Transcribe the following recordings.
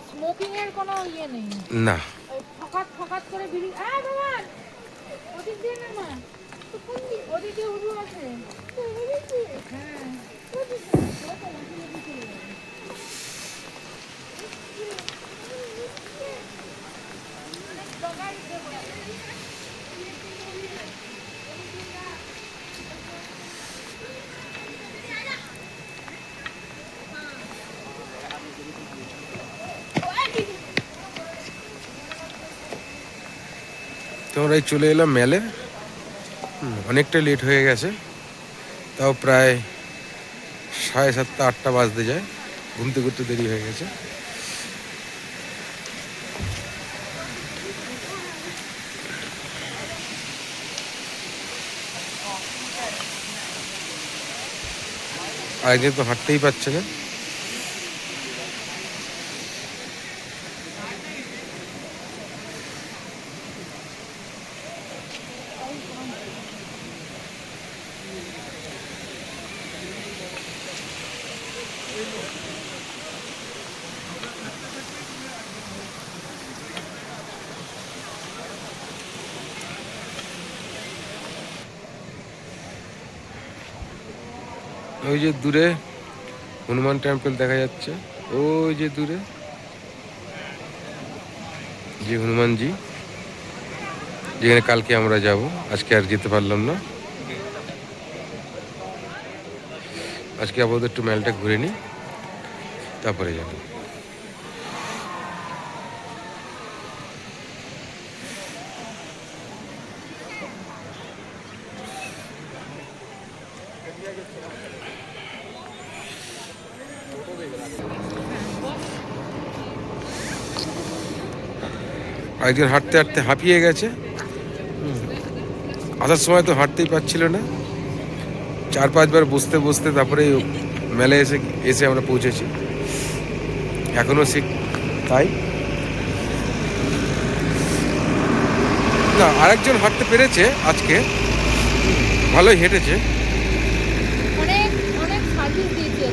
Smoking এর কোনো ইয়ে নেই না। ওই ফকাত ফকাত করে বিড়ি বাবা ওদিক দিয়ে না মা ওদিক দিয়ে উড়ু আছে হ্যাঁ তোমরা চলে এলাম মেলে। অনেকটা লেট হয়ে গেছে, তাও প্রায় 7:30 8টা বাজতে যায়। ঘুম থেকে উঠতে দেরি হয়ে গেছে। আগে তো হাঁটতেই পারছে না। ওই যে দূরে হনুমান টেম্পল দেখা যাচ্ছে, ওই যে দূরে যে হনুমানজি, যেখানে কালকে আমরা যাব, আজকে আর যেতে পারলাম না। আজকে আপাতত একটু মেলটা ঘুরে নিই, তারপরে যাব। একজন হাঁটতে হাঁটতে হাঁপিয়ে গেছে, আসার সময় তো হাঁটতেই পারছিল না। 4-5 বার বসতে বসতে তারপরে মেলে এসে আমরা পৌঁছেছি। এখনো সে তাই না, আরেকজন হাঁটতে পেরেছে আজকে, ভালোই হেঁটেছে। অনেক অনেক সার্ভিস দিয়েছি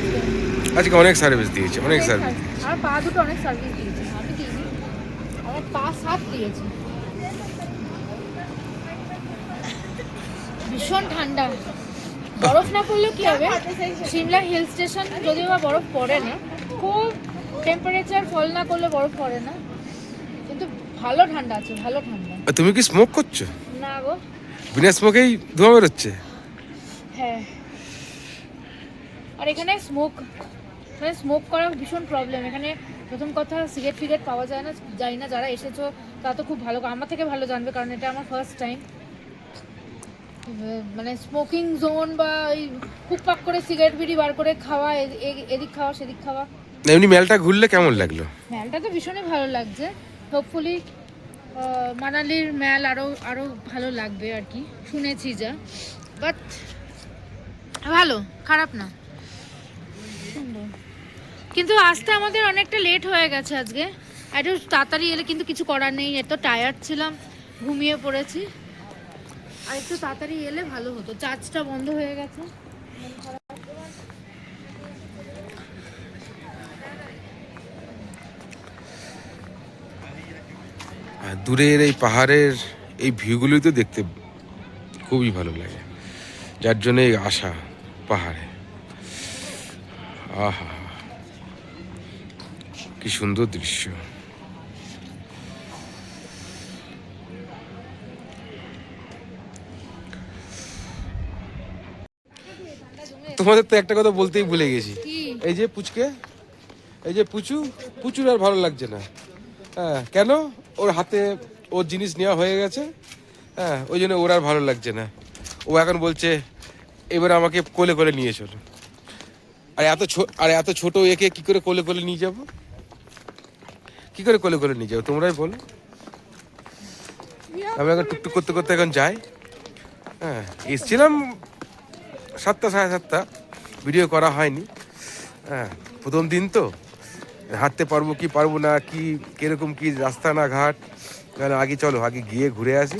আজকে অনেক সার্ভিস দিয়েছে, অনেক সার্ভিস। আর পা দুটো অনেক সার্ভিস দিয়েছে, আমি দিইনি, আমার পা সাত দিয়েছে। ভীষণ ঠান্ডা, বরফ না পড়লেও কি হবে, সিমলা হিল স্টেশন যদিও বা বরফ পড়ে না, খুব টেম্পারেচার ফল না করলে বরফ পড়ে না, কিন্তু ভালো ঠান্ডা আছে, ভালো ঠান্ডা। তুমি কি স্মোক করছো? না গো, বিনা স্মোকেই ধোঁয়া বেরোচ্ছে? হ্যাঁ। আর এখানে স্মোক করা ভীষণ প্রবলেম এখানে। প্রথম কথা, সিগারেট ফিগারেট পাওয়া যায় না, যাই না, যারা এসেছো তারা তো খুব ভালো, আমার থেকে ভালো জানবে, কারণ এটা আমার ফার্স্ট টাইম। মানে স্মোকিং জোন বা ওই কুকপাক করে সিগারেট বিড়ি বার করে খাওয়া, এদিক খাওয়া সেদিক খাওয়া। এমনি মেলটা ঘুরলে কেমন লাগলো? মেলটা তো ভীষণই ভালো লাগছে, হোপফুলি মানালির মেল আরও ভালো লাগবে আর কি, শুনেছি যা, বাট ভালো, খারাপ না, কিন্তু আসতে আমাদের অনেকটা লেট হয়ে গেছে আজকে। একটু তাড়াতাড়ি এলে, কিন্তু কিছু করার নেই, এত টায়ার্ড ছিলাম, ঘুমিয়ে পড়েছি। আর একটু তাড়াতাড়ি এলে ভালো হতো, চার্জটা বন্ধ হয়ে গেছে। আর দূরের এই পাহাড়ের এই ভিউগুলোই তো দেখতে খুবই ভালো লাগে, যার জন্য এই আশা পাহাড়ে। আহা, কি সুন্দর দৃশ্য। তোমাদের তো একটা কথা বলতেই ভুলে গেছি, এই যে পুচকে, এই যে পুচুর আর ভালো লাগছে না। হ্যাঁ, কেন? ওর হাতে ওর জিনিস নেওয়া হয়ে গেছে, হ্যাঁ, ওই জন্য ওর আর ভালো লাগছে না। ও এখন বলছে এবার আমাকে কোলে কোলে নিয়ে চলো। আর এত ছোট একে কি করে কোলে কোলে নিয়ে যাব? কি করে কোলে কোলে নিয়ে যাবো তোমরাই বলো? আমি এখন টুকটুক করতে করতে এখন যাই। হ্যাঁ, এসছিলাম 7টা 7:30, ভিডিও করা হয়নি। হ্যাঁ, প্রথম দিন তো, হাঁটতে পারবো কি পারবো না, কি কিরকম কি রাস্তা না ঘাট, আগে চলো আগে গিয়ে ঘুরে আসি।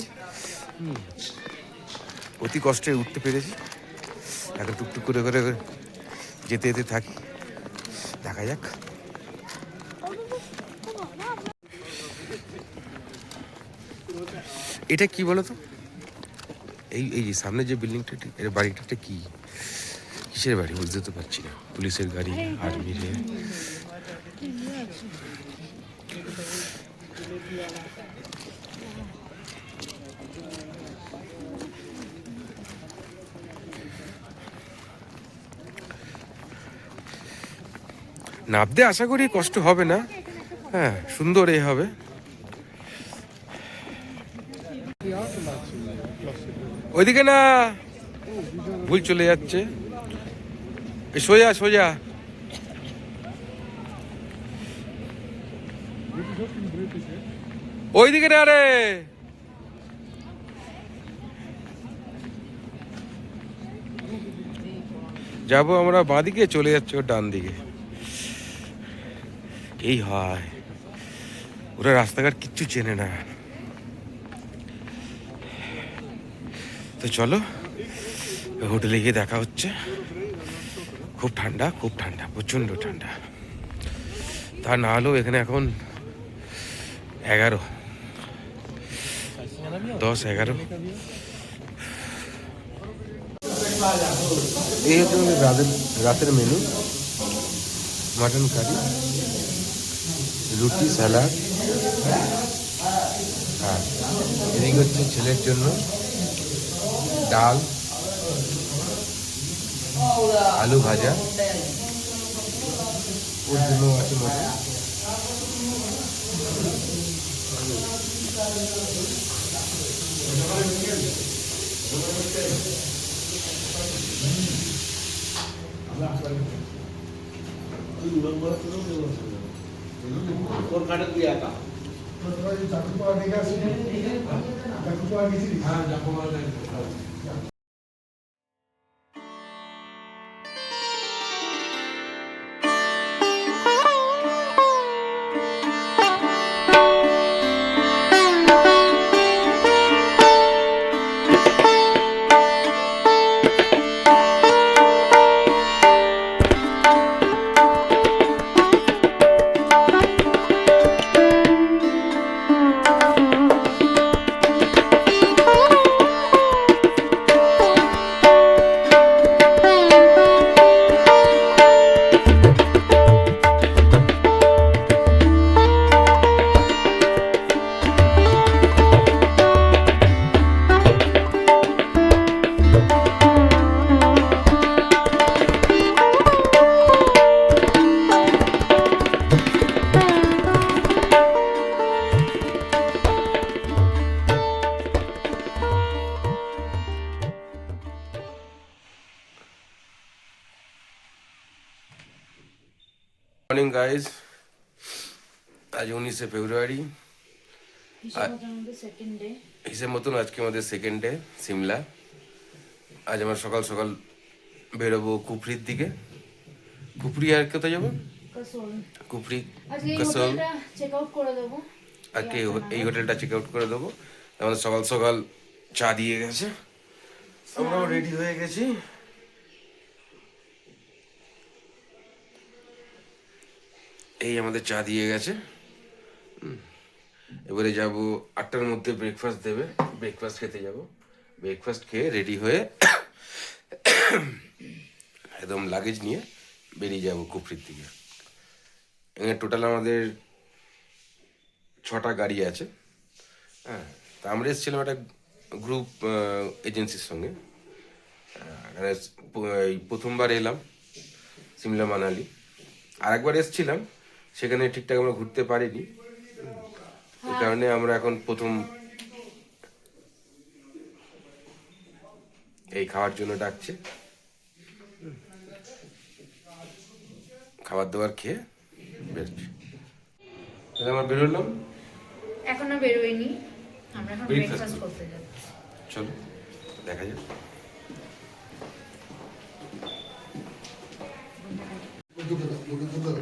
অতি কষ্টে উঠতে পেরেছি, এখন টুকটুক করে করে যেতে যেতে থাকি, দেখা যাক। এটা কি বলো তো? এই এই যে সামনে যে বিল্ডিংটা, এর বাড়িটা কি, কিসের বাড়ি বুঝতে তো পারছি না। পুলিশের গাড়ি, আর্মির। নামতে আশা করি কষ্ট হবে না। হ্যাঁ, সুন্দর এ হবে। ওইদিকে না, ভুল চলে যাচ্ছে। সোজা সোজা। ওইদিকে না রে। যাবো আমরা বাঁদিকে, চলে যাচ্ছে ও ডান দিকে। এই হয়, ওরা রাস্তাঘাট কিচ্ছু চেনে না। তো চলো হোটেলে গিয়ে দেখা হচ্ছে। খুব ঠান্ডা, খুব ঠান্ডা, প্রচণ্ড ঠান্ডা। তা না হলেও এখানে এখন 11, 10, 11। এই হচ্ছে আমাদের রাতের মেনু। মাটন কারি, রুটি, স্যালাড। হ্যাঁ, এদিকে হচ্ছে ছেলের জন্য ডাল, আলু ভাজা, ওর জন্য আছে মটন। মর্নিং গাইজ, আজ 19শে ফেব্রুয়ারি। হিসেব মতন আজকে আমাদের সেকেন্ড ডে সিমলা। আজ আমরা সকাল সকাল বেরোবো কুফরির দিকে। কুফরি আর কোথায় যাবো? কুফরি, কাসল। আজকে এই হোটেলটা চেক আউট করে দেবো। আমাদের সকাল সকাল চা দিয়ে গেছে, আমরাও রেডি হয়ে গেছি। এই আমাদের চা দিয়ে গেছে। এবারে যাব 8টার মধ্যে ব্রেকফাস্ট দেবে, ব্রেকফাস্ট খেতে যাব। ব্রেকফাস্ট খেয়ে রেডি হয়ে একদম লাগেজ নিয়ে বেরিয়ে যাব কুফরির দিকে। এখানে টোটাল আমাদের 6টা গাড়ি আছে। হ্যাঁ, তা আমরা এসেছিলাম একটা গ্রুপ এজেন্সির সঙ্গে। প্রথমবার এলাম সিমলা মানালি। আরেকবার এসেছিলাম, সেখানে ঠিকঠাক আমরা ঘুরতে পারিনি। এই কারণে আমরা এখন প্রথম এই খাওয়ার জন্য ডাকছে। খাবার দাবার খেয়ে বেরোচ্ছি। তাহলে আমরা বেরোলাম, এখনো বেরোয়নি, আমরা এখন ব্রেকফাস্ট করতে যাচ্ছি। চলো দেখা যাক।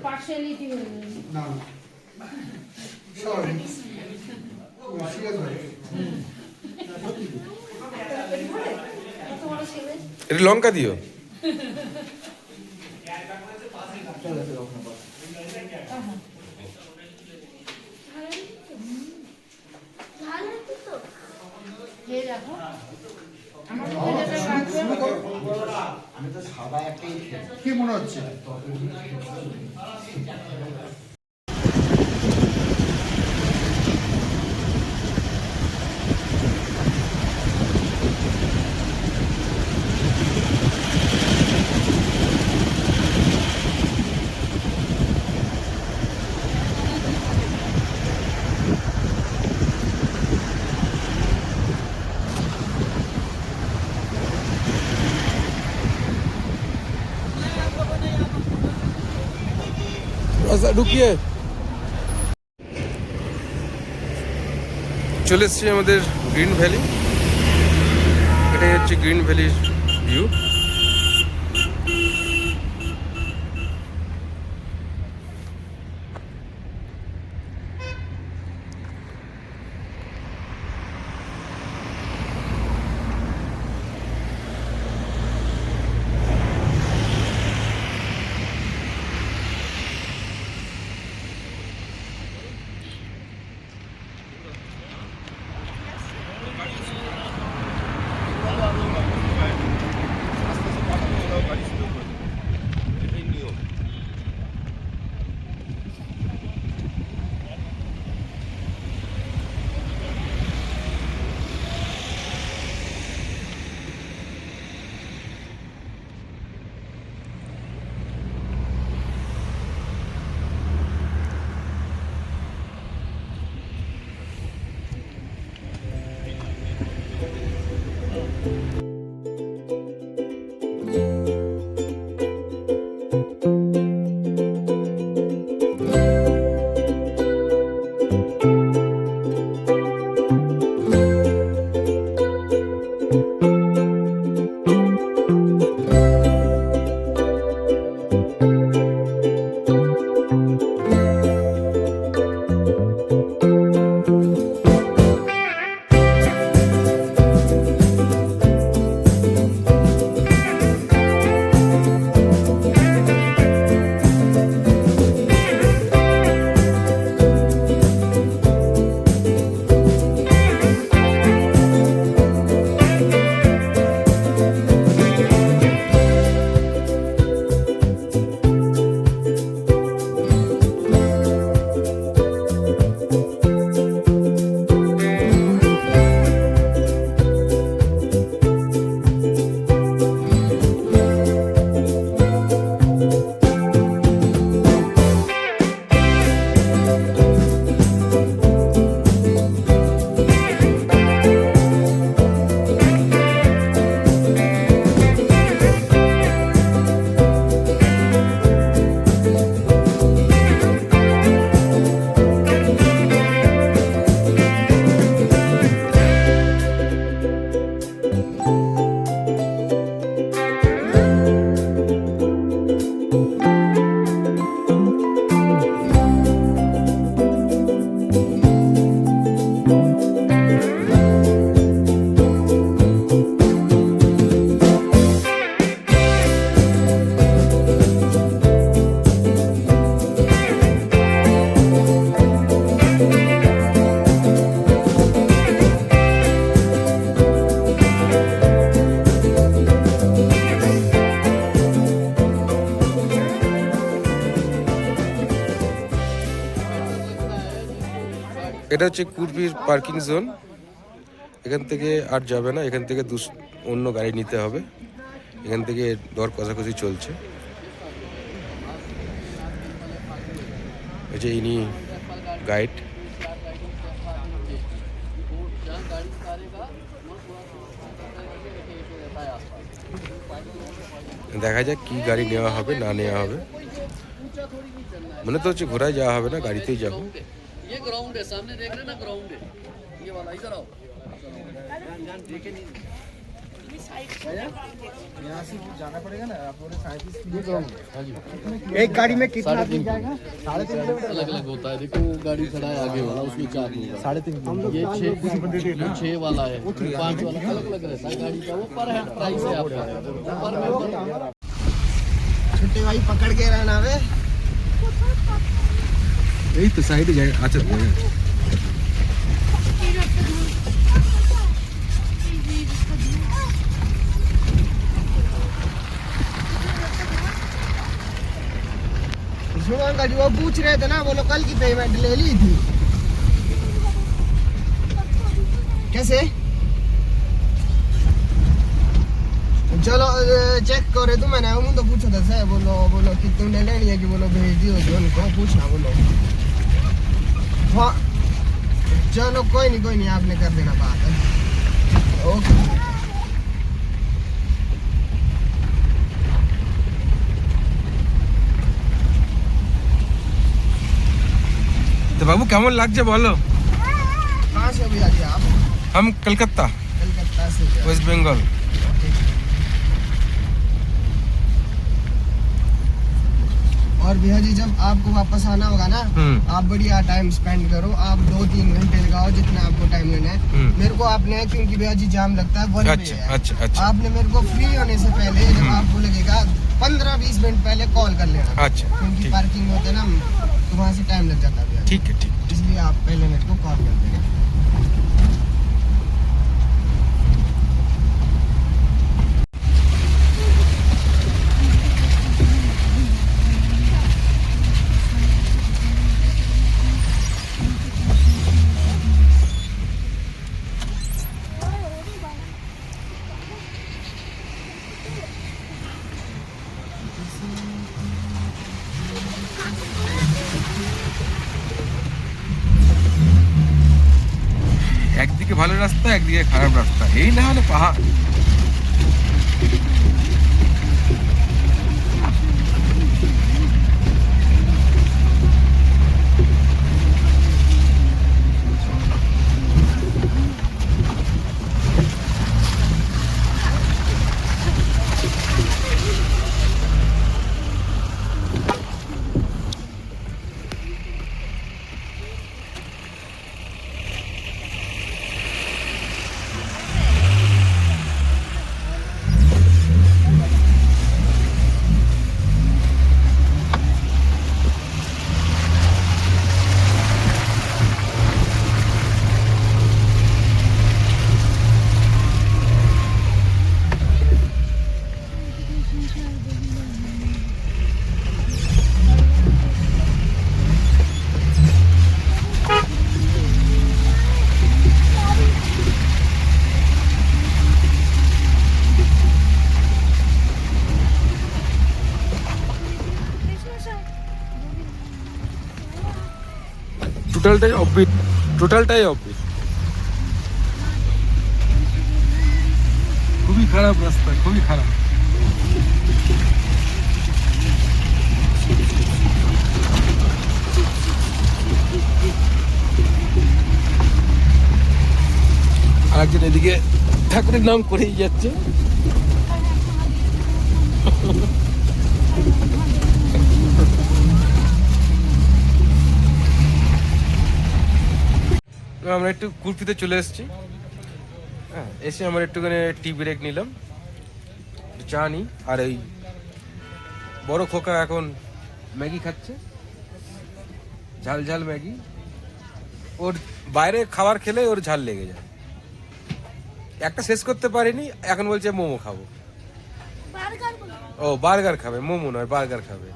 পার্সিয়ালিটি হয়ে না সরি এটা লঙ্কা দিও। আমার মুখে যেটা লাগবে কি মনে হচ্ছে? রাস্তা ঢুকিয়ে চলে এসছি আমাদের গ্রিন ভ্যালি। এটাই হচ্ছে গ্রিন ভ্যালির ভিউ। এটা হচ্ছে কুরপির পার্কিং জোন। এখান থেকে আর যাবে না, এখান থেকে অন্য গাড়ি নিতে হবে। এখান থেকে দর কষাকষি চলছে। এই যে ইনি গাইড। দেখা যাক কি গাড়ি নেওয়া হবে না নেওয়া হবে। মনে তো হচ্ছে ঘোড়ায় যাওয়া হবে না, গাড়িতেই যাবো। ये ग्राउंड है, सामने देख रहे हैं ना, ग्राउंड है ये वाला। इधर आओ, यहाँ से जाना पड़ेगा ना, आप बोले 37 एक गाड़ी में कितना आदमी जाएगा? 3.5 किलोमीटर अलग अलग होता है। देखो वो गाड़ी खड़ा है आगे वाला, उसमें 4 होगा। 3.5 ये 6 वाला है, 5 वाला, अलग अलग रहता है गाड़ी का। वो पर हेड प्राइस है आपका, पर मेंबर। छुट्टे भाई पकड़ के रहना वे। এই তো সাইডে জায়গা আছে। शुभंकर जी वो पूछ रहे थे ना, बोलो कल की पेमेंट ले ली थी कैसे? चलो चेक करे तो मैंने हूँ तो पूछा था सर, बोलो कि तुमने लेनी है कि बोलो भेज दियो जो उनको पूछना बोलो। हाँ चलो कोई नहीं आपने कर देना बात है। ओके তো বাবু কেমন লাগছে বলো? कहाँ से अभी आके आप? हम कलकत्ता, कलकत्ता से वेस्ट बंगाल। और भैया जी जब आपको वापस आना होगा ना, आप बढ़िया टाइम स्पेंड करो, आप 2-3 घंटे लगाओ जितना आपको टाइम लेना है। मेरे को आपने, क्योंकि भैया जी जाम लगता है वन वे है। अच्छा आपने मेरे को फ्री होने से पहले जब आपको लगेगा 15-20 मिनट पहले कॉल कर लेना, अच्छा क्योंकि पार्किंग में होते हैं ना तो वहाँ से टाइम लग जाता है भैया। ठीक है ठीक। इसलिए आप पहले मेरे को कॉल कर देना। একদিকে ভালো রাস্তা, একদিকে খারাপ রাস্তা, এই না হলে পাহাড়। টোটালটাই অফবিট। খুবই খারাপ রাস্তা, খুবই খারাপ। আরেকজন এদিকে ঠাকুরের নাম করেই যাচ্ছে। আমরা একটু কুর্তিতে চলে এসেছি। হ্যাঁ, এসে আমরা একটুখানি টি ব্রেক নিলাম, চা নিই। আর এই বড় খোকা এখন ম্যাগি খাচ্ছে, ঝাল ঝাল ম্যাগি। ওর বাইরে খাবার খেলে ওর ঝাল লেগে যায়। একটা শেষ করতে পারিনি, এখন বলছে মোমো খাবো। ও বার্গার খাবে, মোমো নয় বার্গার খাবে।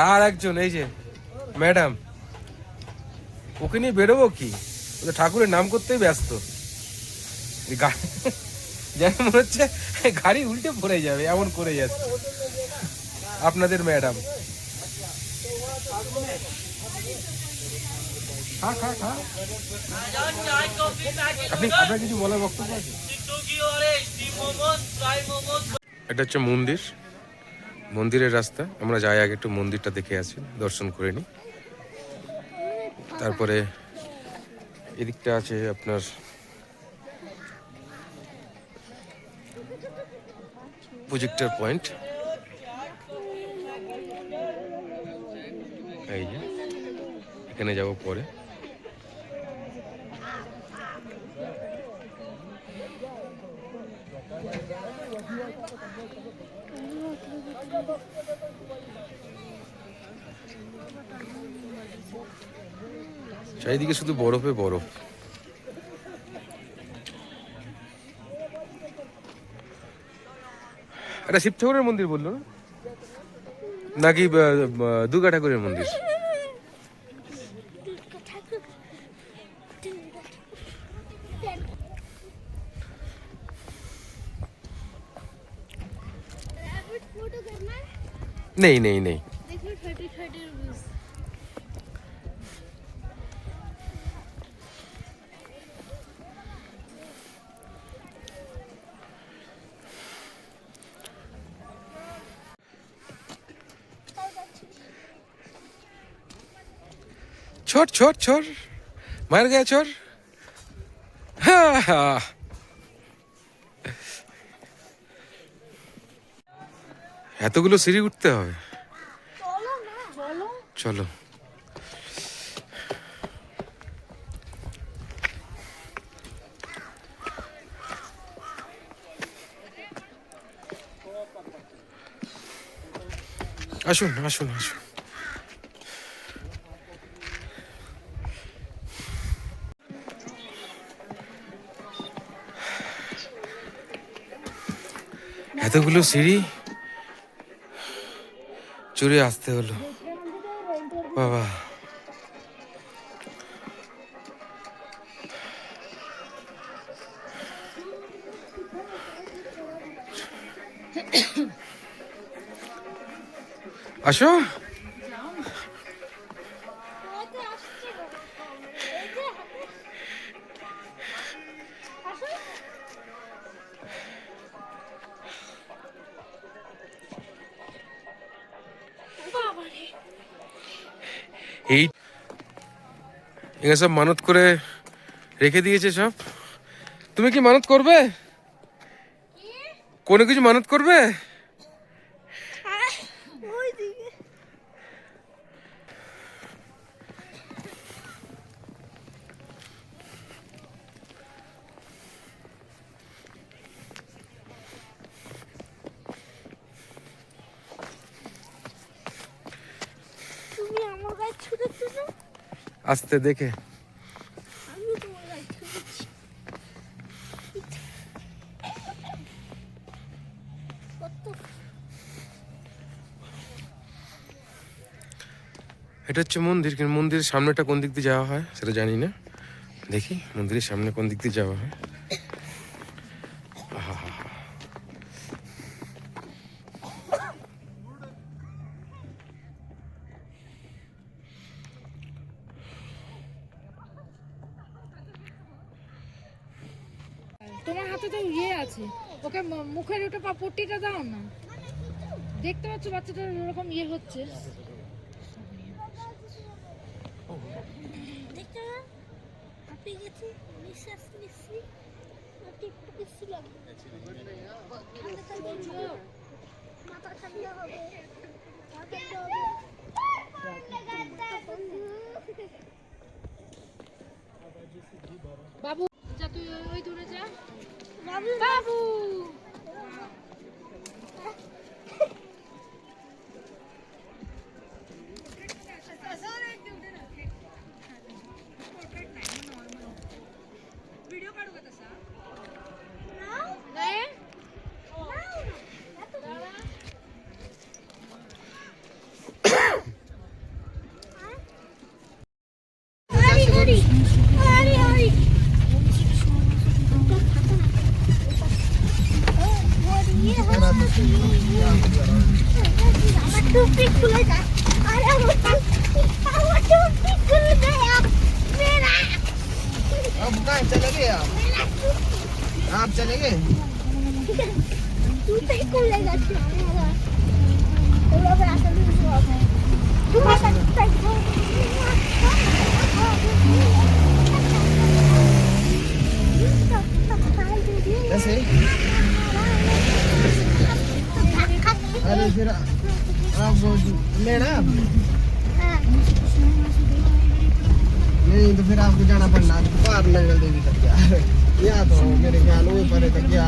আর একজন এই যে ম্যাডাম, ওকে নিয়ে বেরোবো কি, ঠাকুরের নাম করতেই ব্যস্ত। যেন মনে হচ্ছে গাড়ি উল্টে পড়ে যাবে, এমন করে যাচ্ছে আপনাদের ম্যাডাম। আপনার কিছু বলার বক্তব্য আছে? এটা হচ্ছে মন্দির, মন্দিরের রাস্তা। আমরা যাই আগে একটু মন্দিরটা দেখে আসি, দর্শন করে নিই। তারপরে এদিকটা আছে আপনার প্রজেক্টর পয়েন্ট। এই যে এখানে যাব পরে। চারিদিকে শুধু বরফে বরফ। এটা শিব ঠাকুরের মন্দির বললো না? নাকি দুর্গা ঠাকুরের মন্দির? नहीं नहीं नहीं छोड़ छोड़ छोड़ मर गया छोड़ हाँ हाँ এতগুলো সিঁড়ি উঠতে হবে চলো আসুন আসুন আসুন এতগুলো সিঁড়ি চড়ে আসতে হলো বাবা আসো এই এখানে সব মানত করে রেখে দিয়েছে সব। তুমি কি মানত করবে? কোনো কিছু মানত করবে? আস্তে দেখে এটা হচ্ছে মন্দির, কিন্তু মন্দিরের সামনেটা কোন দিক দিয়ে যাওয়া হয় সেটা জানি না। দেখি মন্দিরের সামনে কোন দিক দিয়ে যাওয়া হয়। তোমার হাতে তো ইয়ে আছে, ওকে মুখের ওটা পট্টিটা দাও না। দেখতে পাচ্ছ বাচ্চাটার এরকম ইয়ে হচ্ছে। বাবু যা, তুই ওই দূরে যা। বাবু বাবু टूपी खुल जा। अरे वो टूपी खुल गया मेरा। अब कहाँ चले गए आप चले गए? टूपी खुलेगा तुम्हारा। थोड़ा बड़ा सा लूज हुआ है। तुम्हारा टूपी कैसे? अरे फिर आप लेना नहीं तो फिर आपको जाना पड़ना पार नंगल देवी तक। यार यहाँ तो मेरे ख्याल वो परे तक क्या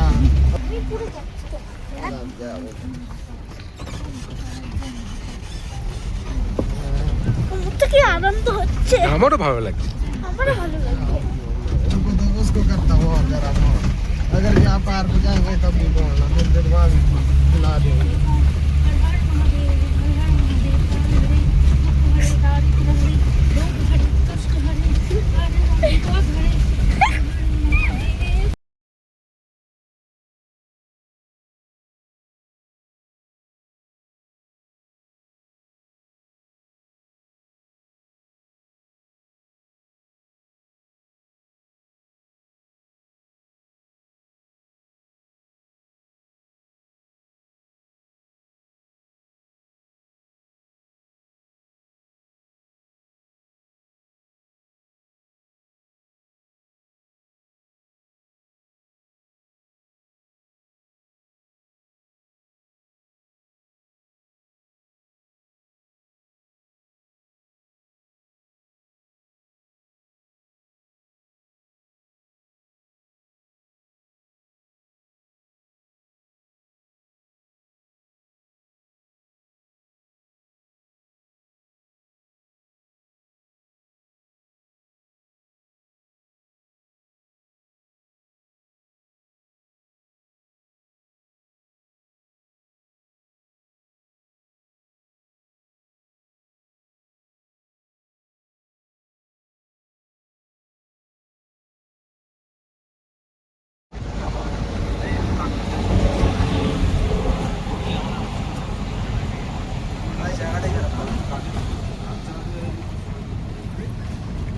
কি আনন্দ হচ্ছে। আমারও ভালো লাগছে। আমারও ভালো লাগছে। उनको तो उसको करता हो और जरा अगर यहाँ पार को जाएंगे तब भी बोलना फिर वहाँ भी खिला देंगे।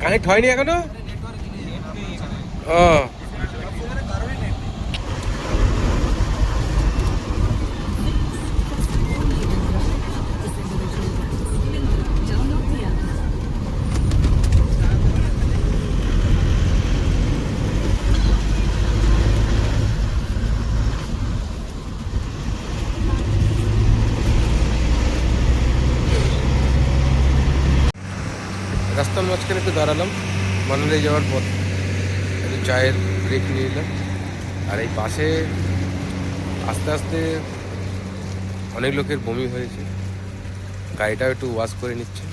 কানেক্ট হয়নি এখনো? ও রাস্তার মাঝখানে একটু দাঁড়ালাম, মানালি যাওয়ার পথ, একটু চায়ের ব্রেক নিয়ে নিলাম। আর এই পাশে আস্তে আস্তে অনেক লোকের বমি হয়েছে, গাড়িটাও একটু ওয়াশ করে নিচ্ছে,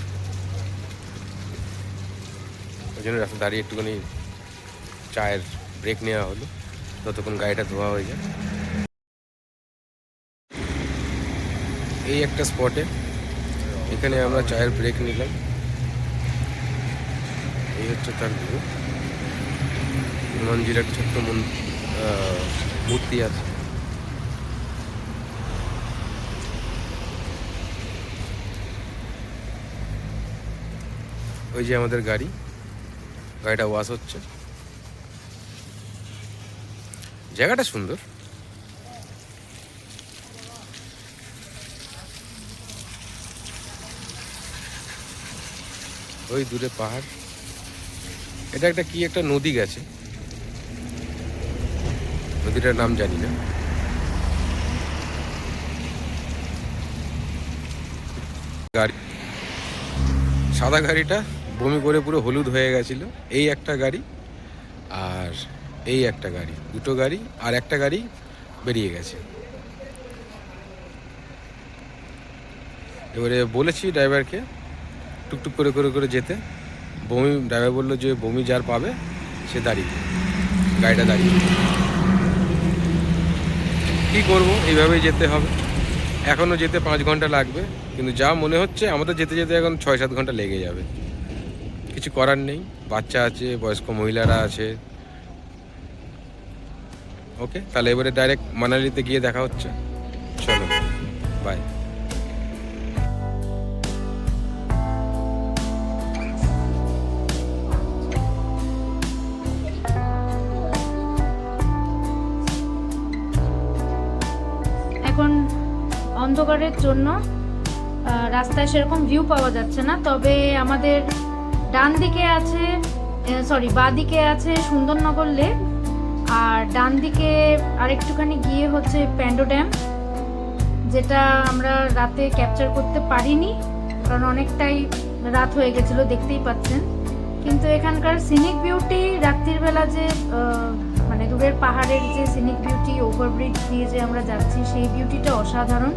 ওই জন্য রাস্তা দাঁড়িয়ে একটুখানি চায়ের ব্রেক নেওয়া হলো, ততক্ষণ গাড়িটা ধোয়া হয়ে যায়। এই একটা স্পটে এখানে আমরা চায়ের ব্রেক নিলাম। এই হচ্ছে তার ভিউ। হনুমানজির একটা ছোট্ট মূর্তি আছে। ওই যে আমাদের গাড়ি, গাড়িটা ওয়াশ হচ্ছে। জায়গাটা সুন্দর। ওই দূরে পাহাড়, এটা একটা কি একটা নদী গেছে, নদীটার নাম জানি না। গাড়ি, সাদা গাড়িটা বমি করে পুরো হলুদ হয়ে গেছিল। এই একটা গাড়ি আর এই একটা গাড়ি, দুটো গাড়ি, আর একটা গাড়ি বেরিয়ে গেছে। এবারে বলেছি ড্রাইভারকে টুকটুক করে করে করে যেতে। বমি, ড্রাইভার বললো যে বমি যার পাবে সে দাঁড়িয়ে, গাড়িটা দাঁড়িয়ে। কী করবো, এইভাবেই যেতে হবে। এখনও যেতে 5 ঘন্টা লাগবে, কিন্তু যা মনে হচ্ছে আমাদের যেতে যেতে এখন 6-7 ঘন্টা লেগে যাবে। কিছু করার নেই, বাচ্চা আছে, বয়স্ক মহিলারা আছে। ওকে, তাহলে এবারে ডাইরেক্ট মানালিতে গিয়ে দেখা হচ্ছে। চলো, বাই। এখন অন্ধকারের জন্য রাস্তায় সেরকম ভিউ পাওয়া যাচ্ছে না, তবে আমাদের ডান দিকে আছে, বাঁ দিকে আছে সুন্দরনগর লেক, আর ডান দিকে আরেকটুখানি গিয়ে হচ্ছে প্যান্ডো ড্যাম, যেটা আমরা রাতে ক্যাপচার করতে পারিনি কারণ অনেকটাই রাত হয়ে গেছিলো, দেখতেই পাচ্ছেন। কিন্তু এখানকার সিনিক বিউটি, রাত্রির বেলা যে মানে দূরের পাহাড়ের যে সিনিক বিউটি, ওভারব্রিজ দিয়ে যে আমরা যাচ্ছি, সেই বিউটিটা অসাধারণ।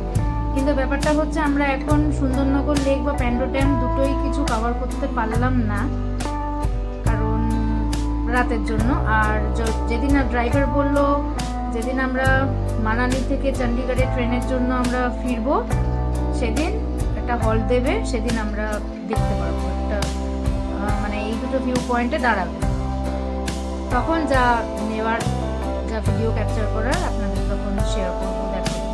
কিন্তু ব্যাপারটা হচ্ছে আমরা এখন সুন্দরনগর লেক বা প্যান্ডো ড্যাম দুটোই কিছু কভার করতে পারলাম না কারণ রাতের জন্য। আর যেদিন ড্রাইভার বলল যেদিন আমরা মানালি থেকে চণ্ডীগড়ে ট্রেনের জন্য আমরা ফিরবো, সেদিন একটা হল দেবে, সেদিন আমরা দেখতে পারবো একটা, মানে এই দুটো ভিউ পয়েন্টে দাঁড়াবো। তখন যা নেওয়ার, যা ভিডিও ক্যাপচার করার আপনাদের তখন শেয়ার করবো, দেখাবো।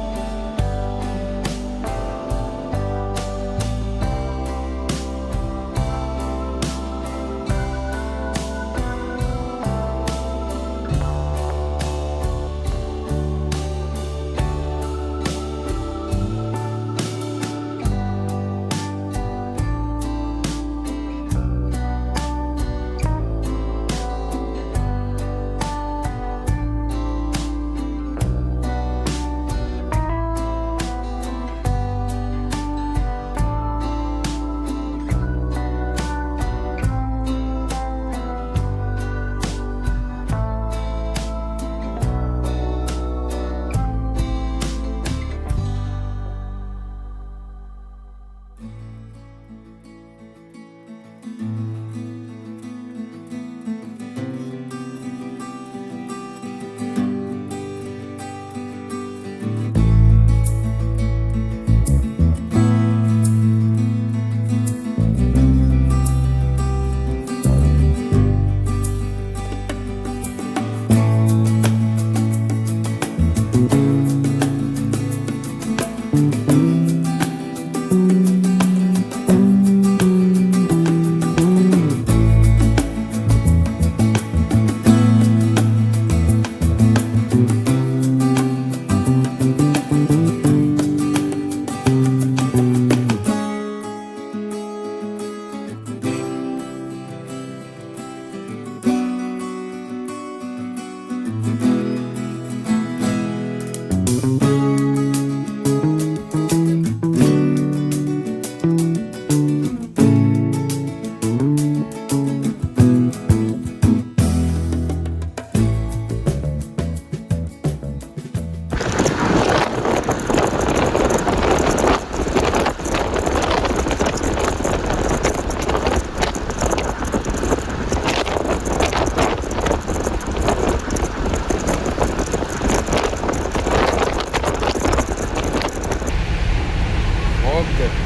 ফগ দেখো,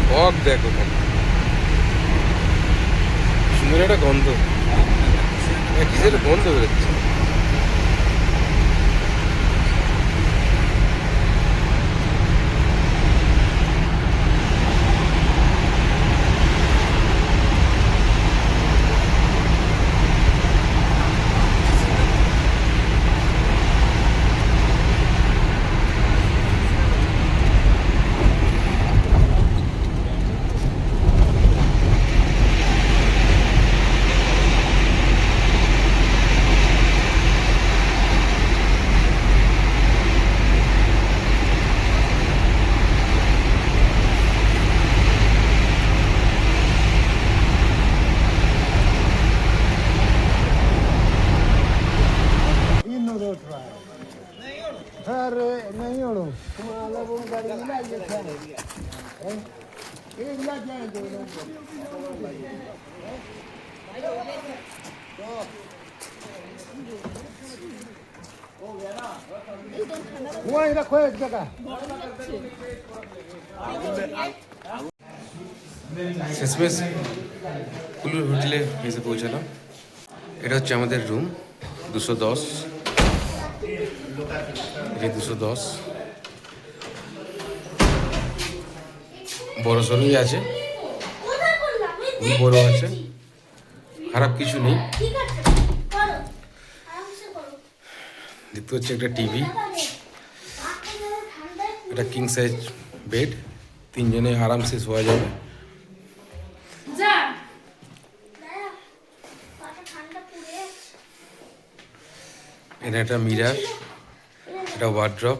ফগ দেখো, সুন্দর একটা গন্ধ, কিসের গন্ধ বেরোচ্ছে। শেষমেশ কুলুর হোটেলে এসে পৌঁছালাম। এটা হচ্ছে আমাদের রুম 210, এই 210 বড় সড়ই আছে, খুবই বড় আছে, খারাপ কিছু নেই। দেখতে হচ্ছে একটা টিভি, একটা কিং সাইজ বেড, 3 জনে আরামসে শোয়া যাবে। এটা একটা মিরার, একটা ওয়ার্ড্রপ,